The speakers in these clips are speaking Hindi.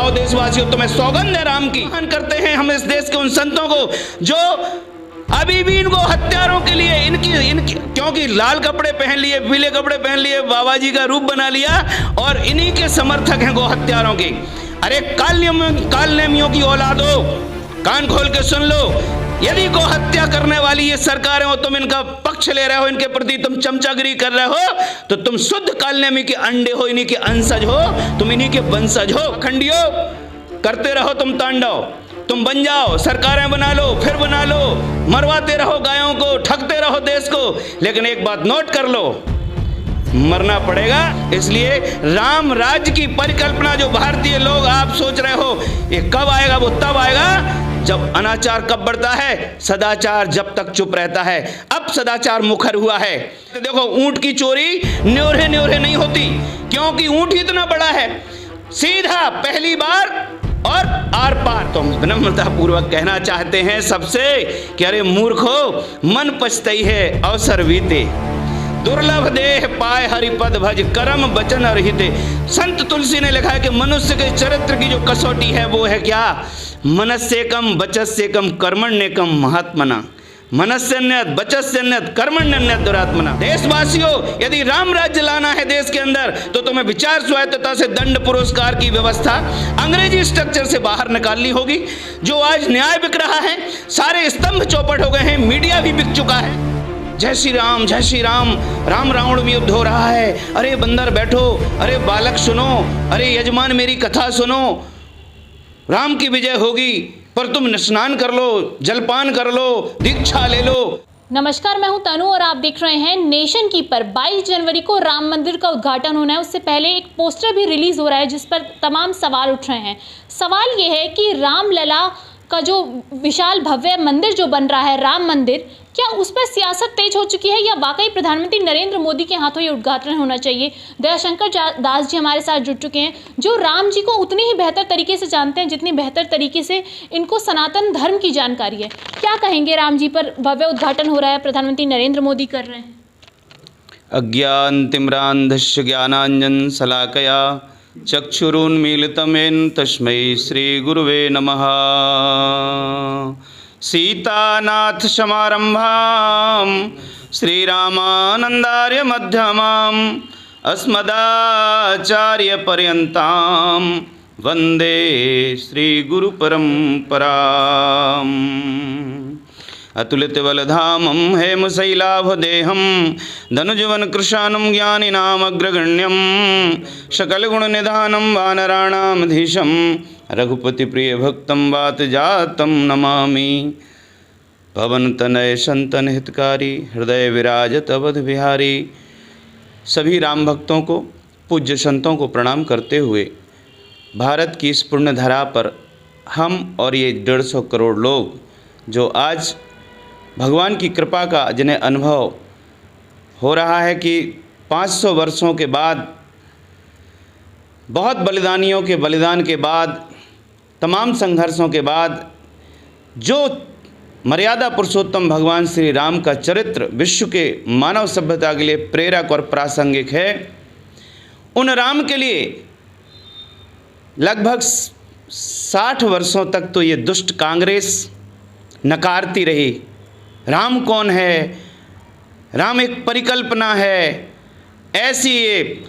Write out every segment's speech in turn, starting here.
आओ देशवासियों, तुम्हें सौगंध है राम की। मान करते हैं हम इस देश के उन संतों को जो अभी भी इनको हत्यारों के लिए इनकी क्योंकि लाल कपड़े पहन लिए, पीले कपड़े पहन लिए, बाबा जी का रूप बना लिया और इन्हीं के समर्थक हैं गो हत्यारों के। अरे काल नेमियों की औलादो, कान खोल के सुन लो, यदि गो हत्या करने वाली ये सरकारें हो, तुम इनका पक्ष ले रहे हो, इनके प्रति तुम चमचागिरी कर रहे हो, तो तुम शुद्ध कालनेमी के अंडे हो, इन्हीं के अंशज हो, तुम इन्हीं के वंशज हो। खंडियो करते रहो तुम तांडव, तुम बन जाओ, सरकारें बना लो, फिर बना लो, मरवाते रहो गायों को, ठगते रहो देश को, लेकिन एक बात नोट कर लो, मरना पड़ेगा। इसलिए राम राज्य की परिकल्पना जो भारतीय लोग आप सोच रहे हो, ये कब आएगा? वो तब आएगा जब अनाचार कब बढ़ता है, सदाचार जब तक चुप रहता है। अब सदाचार मुखर हुआ है। देखो, ऊंट की चोरी न्योरे न्योरे नहीं होती, क्योंकि ऊंट ही इतना बड़ा है, सीधा पहली बार और आर पार। तो विनम्रता पूर्वक कहना चाहते हैं सबसे कि अरे मूर्खो, मन पछतई है अवसर बीते, दुर्लभ देह पाए हरिपद भज, कर्म वचन और हिते। संत तुलसी ने लिखा है कि मनुष्य के चरित्र की जो कसौटी है वो है क्या? मनस्येकम वचस्येकम कर्मण्येकम महात्मना, मनस्यन्यत वचस्यन्यत कर्मण्यन्यत दुरात्मना। देशवासियों, यदि राम राज्य लाना है देश के अंदर, तो तुम्हें विचार स्वायत्तता से दंड पुरस्कार की व्यवस्था अंग्रेजी स्ट्रक्चर से बाहर निकालनी होगी। जो आज न्याय बिक रहा है, सारे स्तंभ चौपट हो गए हैं, मीडिया भी बिक चुका है। जय श्री राम, जय श्री राम, राम रावण में युद्ध हो रहा है, अरे बंदर बैठो, अरे बालक सुनो, अरे यजमान मेरी कथा सुनो, राम की विजय होगी, पर तुम स्नान कर लो, जलपान कर लो, दीक्षा ले लो। नमस्कार, मैं हूं तनु और आप देख रहे हैं नेशन कीपर। 22 जनवरी को राम मंदिर का उद्घाटन होना है, उससे पहले एक पोस्टर भी रिलीज हो रहा है जिस पर तमाम सवाल उठ रहे हैं। सवाल ये है कि रामलला का जो विशाल भव्य मंदिर जो बन रहा है, राम मंदिर, क्या उस पर सियासत तेज हो चुकी है या वाकई प्रधानमंत्री नरेंद्र मोदी के हाथों ये उद्घाटन होना चाहिए? दयाशंकर दास जी हमारे साथ जुड़ चुके हैं, जो राम जी को उतनी ही बेहतर तरीके से जानते हैं जितनी बेहतर तरीके से इनको सनातन धर्म की जानकारी है। क्या कहेंगे राम जी पर भव्य उद्घाटन हो रहा है, प्रधानमंत्री नरेंद्र मोदी कर रहे हैं? अज्ञानतिम्रान्धस्य ज्ञानांजन शलाकया चक्षुरुन्मीलितं येन तस्मै श्रीगुरुवे नमः। सीतानाथ समारंभां श्रीरामानंदार्य मध्यमां अस्मदाचार्य पर्यन्तां वंदे श्रीगुरुपरम्पराम्। अतुलितबलधामं हेमशैलाभदेहं धनुजवनकृशानं ज्ञानिनामग्रगण्यं सकलगुणनिधानं वानराणामधीशं रघुपतिप्रियभक्तं वातजातं नमामि। पवनतनय संतन हितकारी हृदय विराजत अवध बिहारी। सभी राम भक्तों को, पूज्य संतों को प्रणाम करते हुए भारत की इस पुण्य धरा पर हम और ये 150 करोड़ लोग जो आज भगवान की कृपा का जिन्हें अनुभव हो रहा है कि 500 वर्षों के बाद, बहुत बलिदानियों के बलिदान के बाद, तमाम संघर्षों के बाद जो मर्यादा पुरुषोत्तम भगवान श्री राम का चरित्र विश्व के मानव सभ्यता के लिए प्रेरक और प्रासंगिक है, उन राम के लिए लगभग 60 वर्षों तक तो ये दुष्ट कांग्रेस नकारती रही। राम कौन है? राम एक परिकल्पना है। ऐसी ये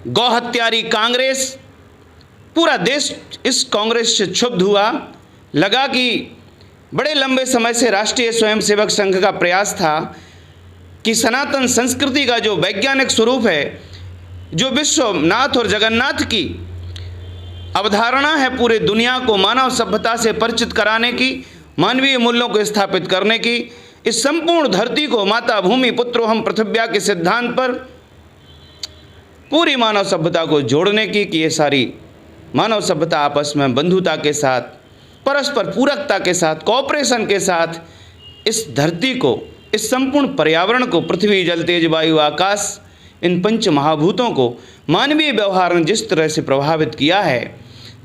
गौहत्यारी कांग्रेस, पूरा देश इस कांग्रेस से क्षुब्ध हुआ। लगा कि बड़े लंबे समय से राष्ट्रीय स्वयंसेवक संघ का प्रयास था कि सनातन संस्कृति का जो वैज्ञानिक स्वरूप है, जो विश्वनाथ और जगन्नाथ की अवधारणा है, पूरे दुनिया को मानव सभ्यता से परिचित कराने की, मानवीय मूल्यों को स्थापित करने की, इस संपूर्ण धरती को माता भूमि पुत्रोहम पृथिव्या के सिद्धांत पर पूरी मानव सभ्यता को जोड़ने की, कि ये सारी मानव सभ्यता आपस में बंधुता के साथ, परस्पर पूरकता के साथ, कोऑपरेशन के साथ इस धरती को, इस संपूर्ण पर्यावरण को, पृथ्वी जल तेज वायु आकाश, इन पंच महाभूतों को मानवीय व्यवहार ने जिस तरह से प्रभावित किया है,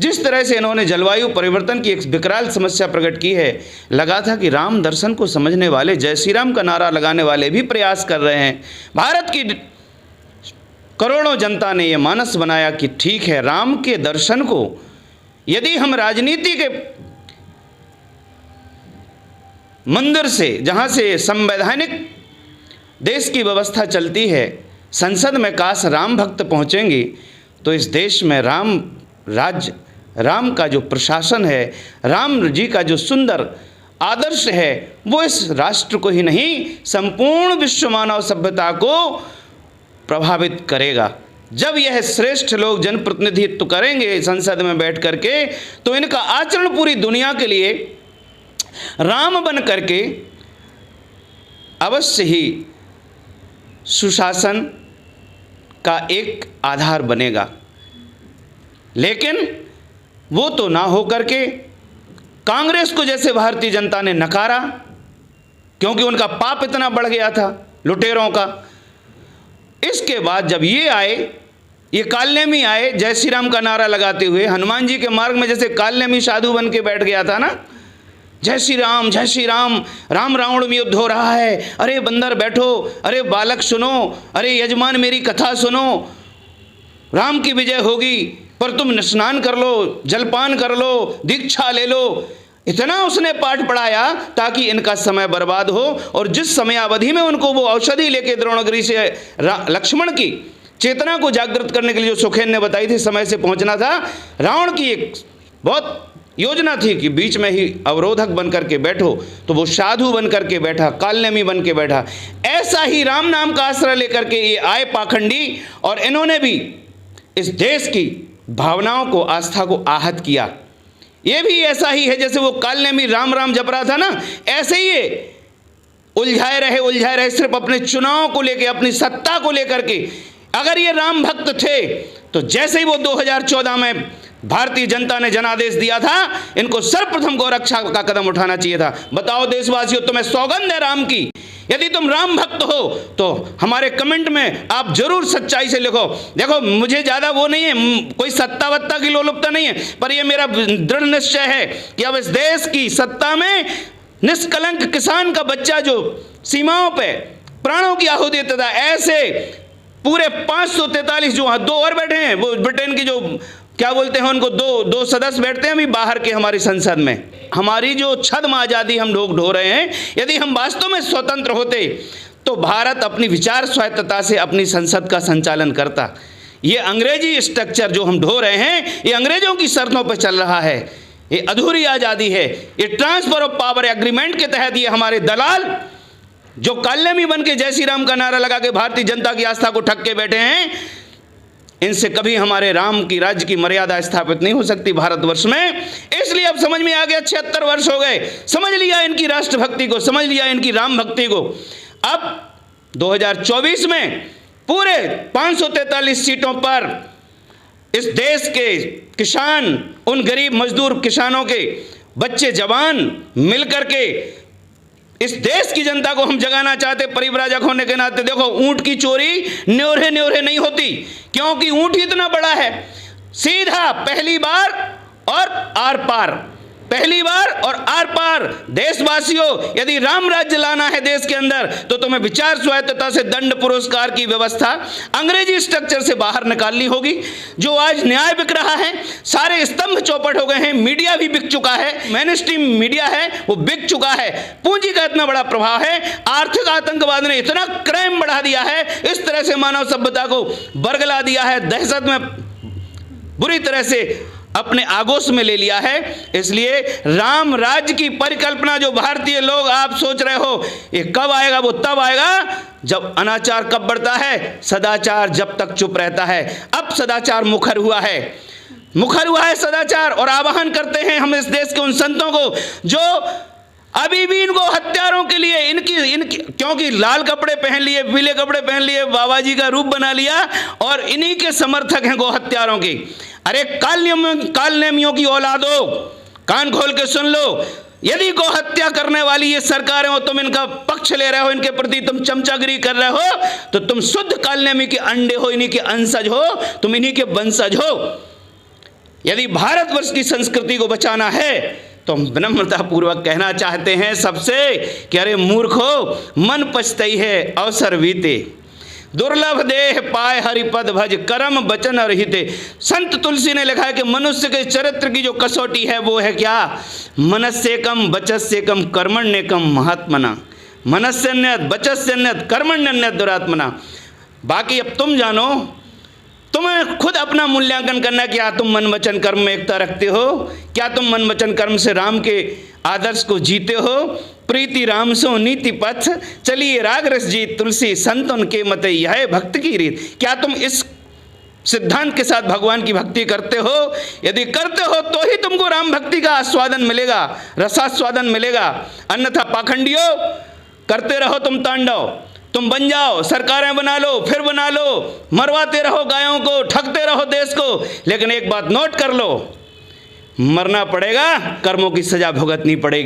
जिस तरह से इन्होंने जलवायु परिवर्तन की एक विकराल समस्या प्रकट की है, लगा था कि राम दर्शन को समझने वाले, जय श्री राम का नारा लगाने वाले भी प्रयास कर रहे हैं। भारत की करोड़ों जनता ने यह मानस बनाया कि ठीक है, राम के दर्शन को यदि हम राजनीति के मंदिर से, जहाँ से संवैधानिक देश की व्यवस्था चलती है, संसद में काश राम भक्त पहुँचेंगे तो इस देश में राम राज्य, राम का जो प्रशासन है, राम जी का जो सुंदर आदर्श है, वो इस राष्ट्र को ही नहीं संपूर्ण विश्व मानव सभ्यता को प्रभावित करेगा। जब यह श्रेष्ठ लोग जनप्रतिनिधित्व करेंगे संसद में बैठ करके, तो इनका आचरण पूरी दुनिया के लिए राम बन करके अवश्य ही सुशासन का एक आधार बनेगा। लेकिन वो तो ना हो करके कांग्रेस को जैसे भारतीय जनता ने नकारा, क्योंकि उनका पाप इतना बढ़ गया था लुटेरों का। इसके बाद जब ये आए, ये कालनेमी आए जय श्री राम का नारा लगाते हुए, हनुमान जी के मार्ग में जैसे कालनेमी साधु बन के बैठ गया था ना, जय श्री राम, जय श्री राम, राम रावण में युद्ध हो रहा है, अरे बंदर बैठो, अरे बालक सुनो, अरे यजमान मेरी कथा सुनो, राम की विजय होगी, पर तुम स्नान कर लो, जलपान कर लो, दीक्षा ले लो। इतना उसने पाठ पढ़ाया ताकि इनका समय बर्बाद हो, और जिस समय अवधि में उनको वो औषधि लेके द्रोणगिरी से लक्ष्मण की चेतना को जागृत करने के लिए जो सुखेन ने बताई थी समय से पहुंचना था, रावण की एक बहुत योजना थी कि बीच में ही अवरोधक बन करके बैठो, तो वो साधु बन करके बैठा, कालनेमी बन के बैठा। ऐसा ही राम नाम का आश्रय लेकर के ये आए पाखंडी, और इन्होंने भी इस देश की भावनाओं को, आस्था को आहत किया। ये भी ऐसा ही है जैसे वो कालनेमी राम राम जप रहा था ना, ऐसे ही ये उलझाए रहे सिर्फ अपने चुनाव को लेके, अपनी सत्ता को लेकर के। अगर ये राम भक्त थे तो जैसे ही वो 2014 में भारतीय जनता ने जनादेश दिया था, इनको सर्वप्रथम गौरक्षा का कदम उठाना चाहिए था। बताओ देशवासियों, तुम्हें सौगंध है राम की, यदि तुम राम भक्त हो तो हमारे कमेंट में आप जरूर सच्चाई से लिखो। देखो मुझे ज़्यादा वो नहीं है, कोई सत्ता वत्ता की लोलुपता नहीं है, पर ये मेरा दृढ़ निश्चय है कि अब इस देश की सत्ता में निष्कलंक किसान का बच्चा जो सीमाओं पे प्राणों की आहुति देता था, ऐसे पूरे 543 जो 2 और बैठे हैं, वो ब्रिटेन की जो क्या बोलते हैं उनको, दो सदस्य बैठते हैं अभी बाहर के हमारी संसद में। हमारी जो छद्म आज़ादी हम लोग ढो रहे हैं, यदि हम वास्तव में स्वतंत्र होते तो भारत अपनी विचार स्वायत्तता से अपनी संसद का संचालन करता। ये अंग्रेजी स्ट्रक्चर जो हम ढो रहे हैं, ये अंग्रेजों की शर्तों पर चल रहा है, ये अधूरी आज़ादी है। ये ट्रांसफर ऑफ पावर एग्रीमेंट के तहत ये हमारे दलाल जो कालनेमी बन के जय श्री राम का नारा लगा के भारतीय जनता की आस्था को ठग के बैठे हैं, इनसे कभी हमारे राम की राज्य की मर्यादा स्थापित नहीं हो सकती भारतवर्ष में। इसलिए अब समझ में आ गया, 76 वर्ष हो गए, समझ लिया इनकी राष्ट्रभक्ति को, समझ लिया इनकी राम भक्ति को। अब 2024 में पूरे 543 सीटों पर इस देश के किसान, उन गरीब मजदूर किसानों के बच्चे जवान मिलकर के इस देश की जनता को हम जगाना चाहते परिव्राजक होने के नाते। देखो ऊंट की चोरी न्योरे न्योरे नहीं होती, क्योंकि ऊंट ही इतना बड़ा है, सीधा पहली बार और आर पार, पहली बार और आर पार। देशवासियों, यदि राम राज्य लाना है देश के अंदर तो तुम्हें विचार स्वायत्तता से दंड पुरस्कार की व्यवस्था अंग्रेजी स्ट्रक्चर से बाहर निकालनी होगी। जो आज न्याय बिक रहा है, सारे स्तंभ चौपट हो गए हैं, मीडिया भी बिक चुका है, मेन स्ट्रीम मीडिया है वो बिक चुका है, पूंजी का इतना बड़ा प्रभाव है, आर्थिक आतंकवाद ने इतना क्राइम बढ़ा दिया है, इस तरह से मानव सभ्यता को बरगला दिया है, दहशत में बुरी तरह से अपने आगोश में ले लिया है। इसलिए राम राज्य की परिकल्पना जो भारतीय लोग आप सोच रहे हो, ये कब आएगा? वो तब आएगा जब अनाचार कब बढ़ता है, सदाचार जब तक चुप रहता है। अब सदाचार मुखर हुआ है, मुखर हुआ है सदाचार। और आह्वान करते हैं हम इस देश के उन संतों को जो अभी भी इनको हत्यारों के लिए इनकी क्योंकि लाल कपड़े पहन लिए, पीले कपड़े पहन लिए, बाबा जी का रूप बना लिया और इन्हीं के समर्थक हैं गो हत्यारों के। अरे कालनेमियों की औलादो, कान खोल के सुन लो, यदि गो हत्या करने वाली ये सरकारें हो, तुम इनका पक्ष ले रहे हो, इनके प्रति तुम चमचागिरी कर रहे हो, तो तुम शुद्ध कालनेमी के अंडे हो, इन्हीं के अंशज हो, तुम इन्हीं के वंशज हो। यदि भारतवर्ष की संस्कृति को बचाना है तो हम विनम्रता पूर्वक कहना चाहते हैं सबसे कि अरे मूर्खो, मन पछताई है अवसर बीते। दुर्लभ देह पाए हरिपद भज, कर्म वचन और हिते। संत तुलसी ने लिखा है कि मनुष्य के चरित्र की जो कसौटी है वो है क्या? मनस्येकम वचस्येकम कर्मण्येकम महात्मना। मनस्यन्यत वचस्यन्यत कर्मण्यन्यत दुरात्मना। बाकी अब तुम जानो, तुम्हें खुद अपना मूल्यांकन करना है, क्या तुम मन वचन कर्म में एकता रखते हो? क्या तुम मन वचन कर्म से राम के आदर्श को जीते हो? प्रीति राम सो नीति पथ, चलिए राग रस जीत, तुलसी संतन के मत यह भक्त की रीत। क्या तुम इस सिद्धांत के साथ भगवान की भक्ति करते हो? यदि करते हो तो ही तुमको राम भक्ति का आस्वादन मिलेगा, रसास्वादन मिलेगा। अन्यथा पाखंडियों, करते रहो तुम तांडव, तुम बन जाओ, सरकारें बना लो, फिर बना लो, मरवाते रहो गायों को, ठगते रहो देश को, लेकिन एक बात नोट कर लो, मरना पड़ेगा, कर्मों की सजा भुगतनी पड़ेगी।